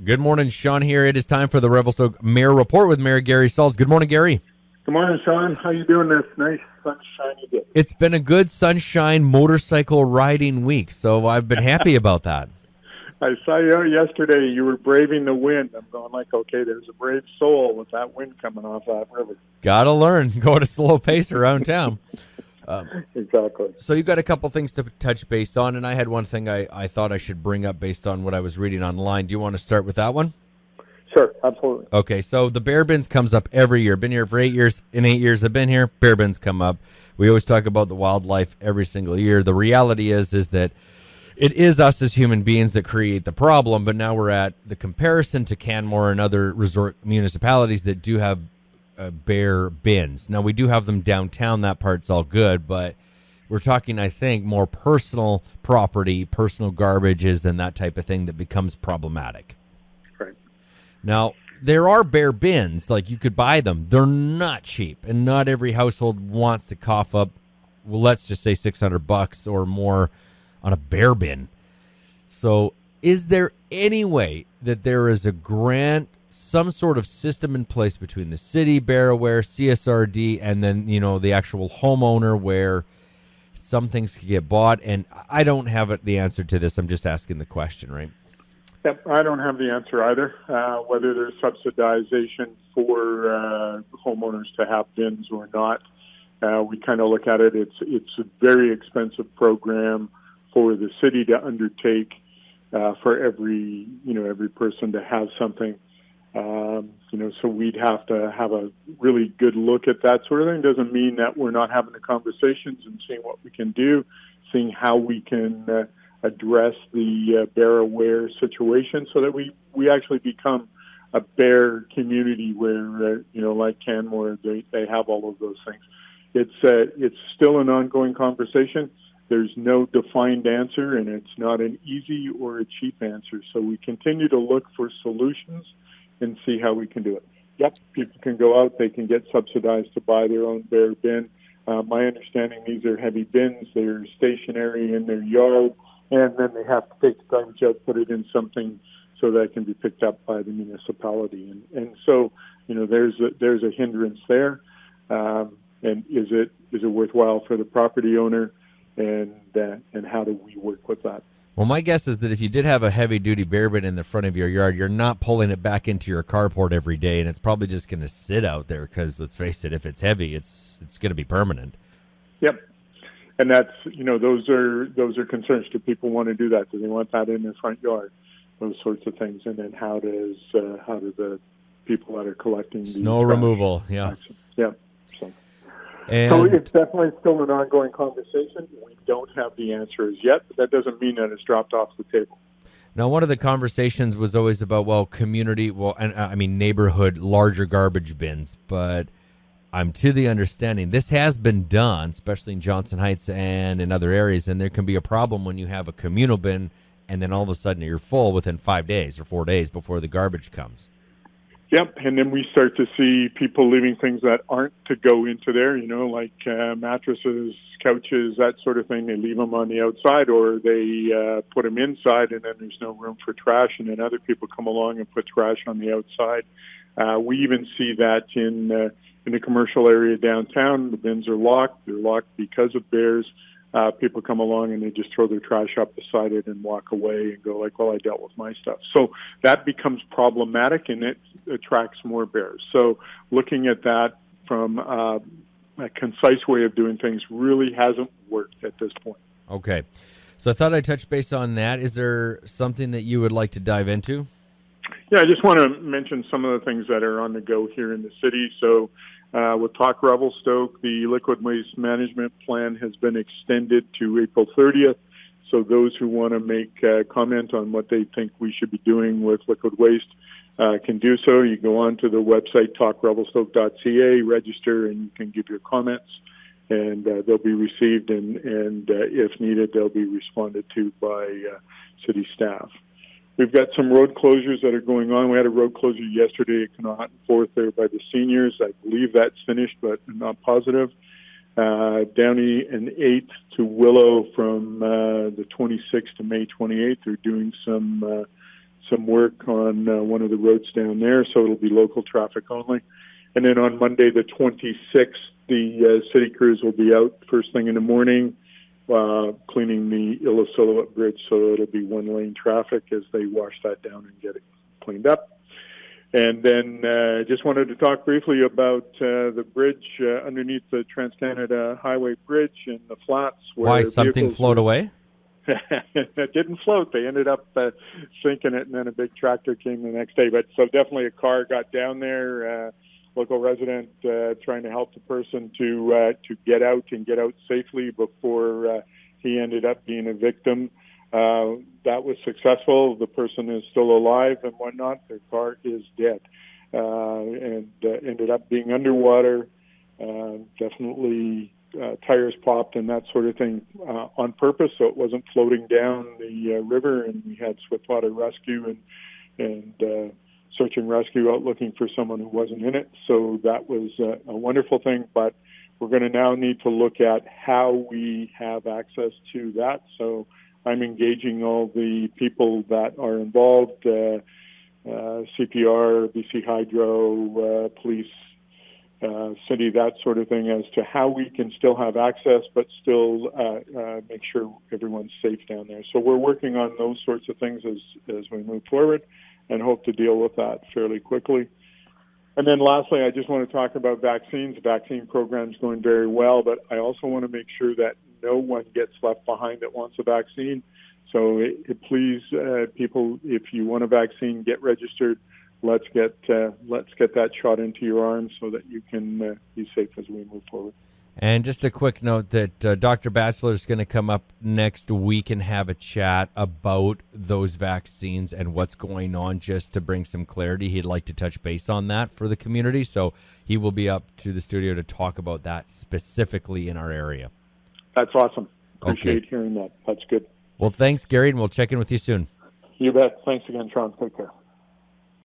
Good morning, Sean here. It is time for the Revelstoke Mayor Report with Mayor Gary Sauls. Good morning, Gary. Good morning, Sean. How you doing this nice sunshiny day? It's been a good sunshine motorcycle riding week, so I've been happy about that. I saw you out yesterday. You were braving the wind. I'm going like, okay, there's a brave soul with that wind coming off that river. Gotta learn. Go at a slow pace around town. Exactly. So you've got a couple things to touch base on, and I had one thing I thought I should bring up based on what I was reading online. Do you want to start with that one? Sure, absolutely. Okay, so the bear bins comes up every year. Been here for 8 years. In 8 years I've been here, bear bins come up. We always talk about the wildlife every single year. The reality is that it is us as human beings that create the problem, but now we're at the comparison to Canmore and other resort municipalities that do have bear bins. Now, we do have them downtown. That part's all good, but we're talking, I think, more personal property, personal garbages, and that type of thing that becomes problematic. Right. Now, there are bear bins. Like, you could buy them. They're not cheap, and not every household wants to cough up, well, let's just say $600 or more on a bear bin. So is there any way that there is a grant, some sort of system in place between the city, Bear Aware, CSRD, and then, the actual homeowner where some things can get bought? And I don't have the answer to this. I'm just asking the question, right? Yep, I don't have the answer either. Whether there's subsidization for homeowners to have bins or not, we kind of look at it. It's a very expensive program for the city to undertake for every person to have something. So we'd have to have a really good look at that sort of thing. Doesn't mean that we're not having the conversations and seeing what we can do, seeing how we can address the bear aware situation so that we actually become a bear community where, like Canmore, they have all of those things. It's still an ongoing conversation. There's no defined answer, and it's not an easy or a cheap answer. So we continue to look for solutions and see how we can do it. Yep, people can go out. They can get subsidized to buy their own bear bin. My understanding, these are heavy bins. They're stationary in their yard, and then they have to take the garbage out, put it in something so that it can be picked up by the municipality. And so, there's a hindrance there. And is it worthwhile for the property owner? And how do we work with that? Well, my guess is that if you did have a heavy-duty bear bin in the front of your yard, you're not pulling it back into your carport every day, and it's probably just going to sit out there because, let's face it, if it's heavy, it's going to be permanent. Yep, and that's those are concerns. Do people want to do that? Do they want that in their front yard? Those sorts of things, and then how do the people that are collecting snow removal? Yeah. Yeah. And so it's definitely still an ongoing conversation. We don't have the answers yet, but that doesn't mean that it's dropped off the table. Now, one of the conversations was always about, neighborhood, larger garbage bins. But I'm to the understanding this has been done, especially in Johnson Heights and in other areas, and there can be a problem when you have a communal bin and then all of a sudden you're full within 5 days or 4 days before the garbage comes. Yep, and then we start to see people leaving things that aren't to go into there, like mattresses, couches, that sort of thing. They leave them on the outside, or they put them inside, and then there's no room for trash, and then other people come along and put trash on the outside. We even see that in the commercial area downtown. The bins are locked. They're locked because of bears. People come along and they just throw their trash up beside it and walk away and go like, well, I dealt with my stuff. So that becomes problematic, and it attracts more bears. So looking at that from a concise way of doing things really hasn't worked at this point. Okay. So I thought I'd touch base on that. Is there something that you would like to dive into? Yeah, I just want to mention some of the things that are on the go here in the city. So with Talkrevelstoke, the liquid waste management plan has been extended to April 30th. So those who want to make comment on what they think we should be doing with liquid waste can do so. You go on to the website, Talkrevelstoke.ca, register, and you can give your comments, and they'll be received, and if needed, they'll be responded to by city staff. We've got some road closures that are going on. We had a road closure yesterday at Connaught and 4th there by the seniors. I believe that's finished, but I'm not positive. Downey and 8th to Willow from the 26th to May 28th. They're doing some some work on one of the roads down there, so it'll be local traffic only. And then on Monday the 26th, the city crews will be out first thing in the morning, cleaning the Illecillewaet Bridge, so it'll be one-lane traffic as they wash that down and get it cleaned up. And then just wanted to talk briefly about the bridge underneath the Trans-Canada Highway Bridge in the flats. Why something float away? It didn't float. They ended up sinking it, and then a big tractor came the next day. But so definitely a car got down there. Local resident trying to help the person to get out and get out safely before he ended up being a victim. That was successful. The person is still alive and whatnot. Their car is dead and ended up being underwater. Definitely tires popped and that sort of thing on purpose, so it wasn't floating down the river. And we had swiftwater rescue and search and rescue out looking for someone who wasn't in it. So that was a wonderful thing. But we're going to now need to look at how we have access to that. So I'm engaging all the people that are involved, CPR, BC Hydro, police, city, that sort of thing, as to how we can still have access but still make sure everyone's safe down there. So we're working on those sorts of things as we move forward and hope to deal with that fairly quickly. And then lastly, I just want to talk about vaccines. The vaccine program's going very well, but I also want to make sure that no one gets left behind that wants a vaccine. So please, people, if you want a vaccine, get registered. Let's get that shot into your arm so that you can be safe as we move forward. And just a quick note that Dr. Batchelor is going to come up next week and have a chat about those vaccines and what's going on, just to bring some clarity. He'd like to touch base on that for the community. So he will be up to the studio to talk about that specifically in our area. That's awesome. Appreciate hearing that. That's good. Well, thanks, Gary, and we'll check in with you soon. You bet. Thanks again, Sean. Take care.